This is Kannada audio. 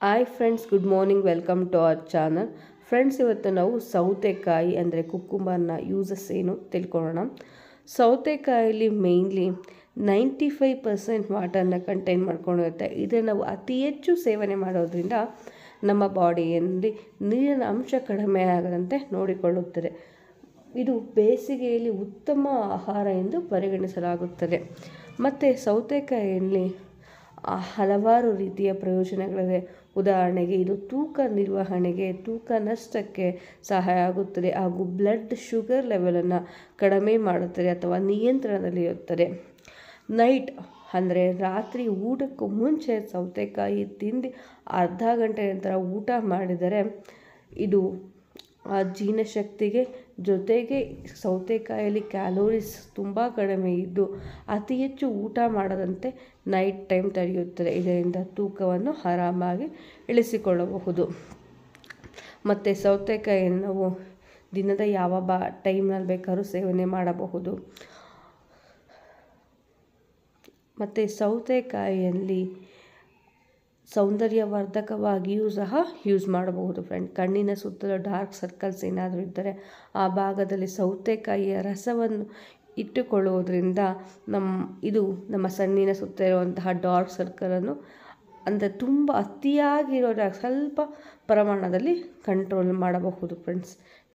Hi friends, good morning. Welcome to our channel. Friends, ಇವತ್ತು ನಾವು ಸೌತೆಕಾಯಿ ಅಂದರೆ ಕುಕ್ಕುಂಬರ್ನ ಯೂಸಸ್ ಏನು ತಿಳ್ಕೊಳ್ಳೋಣ. ಸೌತೆಕಾಯಲ್ಲಿ ಮೇಯ್ನ್ಲಿ 95% ವಾಟರ್ನ ಕಂಟೈನ್ ಮಾಡ್ಕೊಂಡಿರುತ್ತೆ. ಇದನ್ನು ನಾವು ಅತಿ ಹೆಚ್ಚು ಸೇವನೆ ಮಾಡೋದ್ರಿಂದ ನಮ್ಮ ಬಾಡಿಯಲ್ಲಿ ನೀರಿನ ಅಂಶ ಕಡಿಮೆ ಆಗದಂತೆ ನೋಡಿಕೊಳ್ಳುತ್ತದೆ. ಇದು ಬೇಸಿಗೆಯಲ್ಲಿ ಉತ್ತಮ ಆಹಾರ ಎಂದು ಪರಿಗಣಿಸಲಾಗುತ್ತದೆ. ಮತ್ತು ಸೌತೆಕಾಯಿಯಲ್ಲಿ ಹಲವಾರು ರೀತಿಯ ಪ್ರಯೋಜನಗಳಿವೆ. ಉದಾಹರಣೆಗೆ ಇದು ತೂಕ ನಿರ್ವಹಣೆಗೆ, ತೂಕ ನಷ್ಟಕ್ಕೆ ಸಹಾಯ ಆಗುತ್ತದೆ ಹಾಗೂ ಬ್ಲಡ್ ಶುಗರ್ ಲೆವೆಲನ್ನು ಕಡಿಮೆ ಮಾಡುತ್ತದೆ ಅಥವಾ ನಿಯಂತ್ರಣದಲ್ಲಿರುತ್ತದೆ. ನೈಟ್ ಅಂದರೆ ರಾತ್ರಿ ಊಟಕ್ಕೂ ಮುಂಚೆ ಸೌತೆಕಾಯಿ ತಿಂದು ಅರ್ಧ ಗಂಟೆ ನಂತರ ಊಟ ಮಾಡಿದರೆ ಇದು ಜೀರ್ಣಶಕ್ತಿಗೆ, ಜೊತೆಗೆ ಸೌತೆಕಾಯಲ್ಲಿ ಕ್ಯಾಲೋರೀಸ್ ತುಂಬ ಕಡಿಮೆ ಇದ್ದು ಅತಿ ಹೆಚ್ಚು ಊಟ ಮಾಡದಂತೆ ನೈಟ್ ಟೈಮ್ ತಡೆಯುತ್ತದೆ. ಇದರಿಂದ ತೂಕವನ್ನು ಆರಾಮಾಗಿ ಇಳಿಸಿಕೊಳ್ಳಬಹುದು. ಮತ್ತು ಸೌತೆಕಾಯಿಯನ್ನು ನಾವು ದಿನದ ಯಾವ ಟೈಮ್ನಲ್ಲಿ ಬೇಕಾದ್ರೂ ಸೇವನೆ ಮಾಡಬಹುದು. ಮತ್ತು ಸೌತೆಕಾಯಿಯಲ್ಲಿ ಸೌಂದರ್ಯವರ್ಧಕವಾಗಿಯೂ ಸಹ ಯೂಸ್ ಮಾಡಬಹುದು ಫ್ರೆಂಡ್. ಕಣ್ಣಿನ ಸುತ್ತಲೂ ಡಾರ್ಕ್ ಸರ್ಕಲ್ಸ್ ಏನಾದರೂ ಇದ್ದರೆ ಆ ಭಾಗದಲ್ಲಿ ಸೌತೆಕಾಯಿಯ ರಸವನ್ನು ಇಟ್ಟುಕೊಳ್ಳುವುದರಿಂದ ನಮ್ಮ ಕಣ್ಣಿನ ಸುತ್ತ ಇರುವಂತಹ ಡಾರ್ಕ್ ಸರ್ಕಲನ್ನು ಅಂದರೆ ತುಂಬ ಅತಿಯಾಗಿರೋ ಸ್ವಲ್ಪ ಪ್ರಮಾಣದಲ್ಲಿ ಕಂಟ್ರೋಲ್ ಮಾಡಬಹುದು ಫ್ರೆಂಡ್ಸ್.